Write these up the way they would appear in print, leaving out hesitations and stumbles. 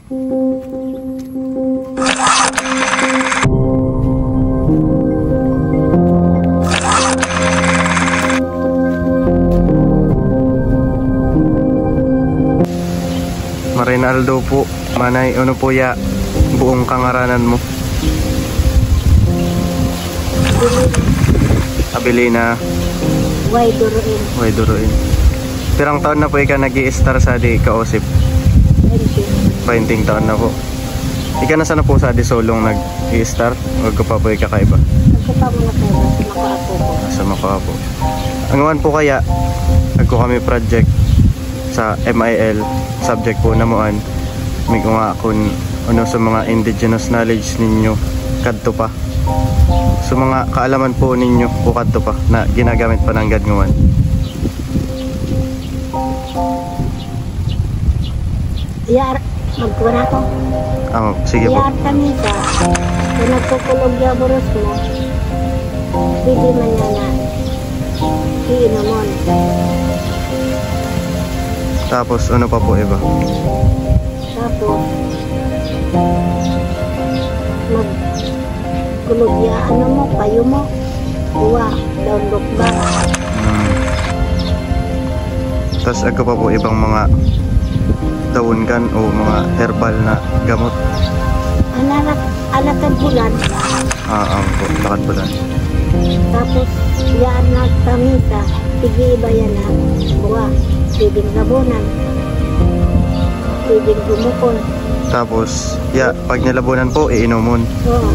Marinaldo po, manay, ano po ya, buong kangaranan mo? Abilina Wayduruin. Pirang taon na po ika nag-i-star sa di kaosip? 20 taon na po. Ika na sana po sa di solong nag-i-star? Huwag ko pa po ika kaiba? Nagkupa mo na kaiba sa Makua po. Ang ngawan po kaya, nagko kami project sa MIL, subject po namuan may nga kung ano sa mga indigenous knowledge ninyo kadto pa, so mga kaalaman po ninyo o kadto pa na ginagamit pa ng gadnguan. Yar, magkuha ko. Sige po. Yar kami sa kung nagkukulog ya boros mo, pwede man na na iinomon. Tapos ano pa po iba? Tapos magkulog ya ano mo, payo mo, buwa, download ba? Tapos ako pa po ibang mga dawon kan o mga herbal na gamot. Alakad bulan. Po, lakad bulan. Tapos yan na tamita, sige iba yan na buwa, pwedeng labunan, pwedeng gumukon. Tapos pag nilabunan po iinomon. Oo.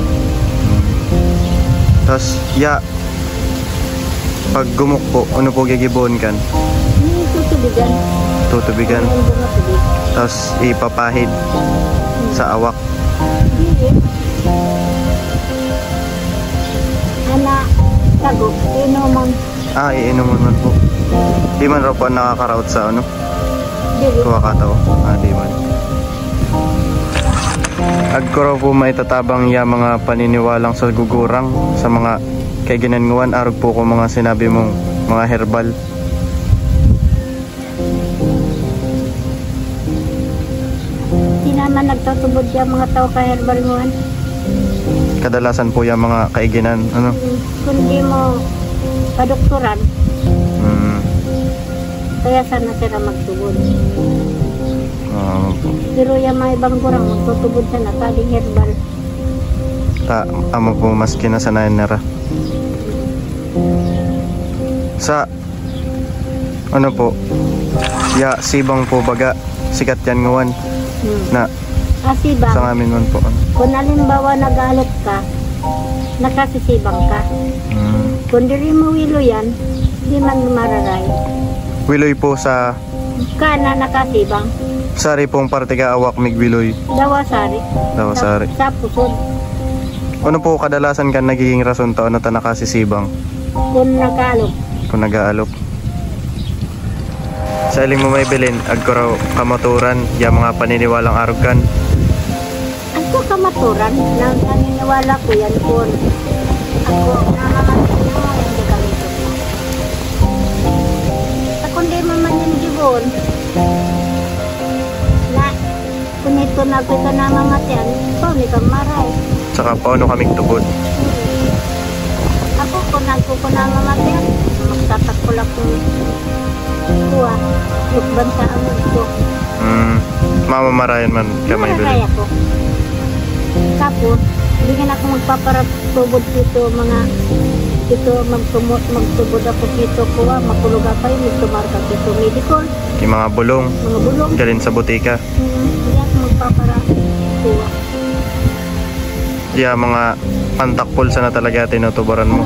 Tapos pag gumuk po, ano po gigibon kan? Hindi tutubigan. Tutubigan. Tapos ipapahid sa awak. Hindi. Anak, tago, inuman. Iinomon man po. Di man raw po nakakaraot sa ano? Hindi. Kuha kataw. Di man. Agko raw po maitatabang mga paniniwalang sa gugurang sa mga kay ginanguan arog po ko mga sinabi mong mga herbal. Naman nagtutubod yung mga tao ka herbal mo. Kadalasan po yung mga kaiginan, ano? Kundi mo kadoktoran, kaya sana sila magtubod. Pero yung mga ibang gurang magtutubod sana kaling herbal. Amo po mas kinasanayan nara. Sa ano po, sibang po baga sikat yan ngawan. Na asibang sa amin man po. Kung halimbawa nagalit ka, nakasisibang ka. Kung diri mo wilo yan, di man mararay. Wiloy po sa kana nakasibang. Sari pong parte ka awak migwiloy. Dawasari. Sa pusod. Ano po kadalasan ka nagiging rason to ano ta nakasisibang? Kung nag-alok. Kung nag-aalok. Sa iling mo may bilin, agko raw kamaturan, yung mga paniniwalang arugan. Ako kamaturan, naniniwala ko yan kung ako nakakasino mo yung gagamitin mo. Ako hindi mo man yung gibon, na kung ito na ko ka namamatian, pauni kang maray. Tsaka paano kaming tubod? Ako kung nagko ko namamatian, magtatakol ako kuha, lukban sa amod ko. Mamamarayan man kamay bilin. Mararay ako. Tapos, hindi nga ako magpaparatubod dito mga dito magtubod ako dito kuha, makulog ako yung magtumarka dito medical. Yung mga bulong. Mga bulong. Galin sa butika. Hindi ako magpaparatuwa. Mga pantakpol sa na talaga tinutuburan mo.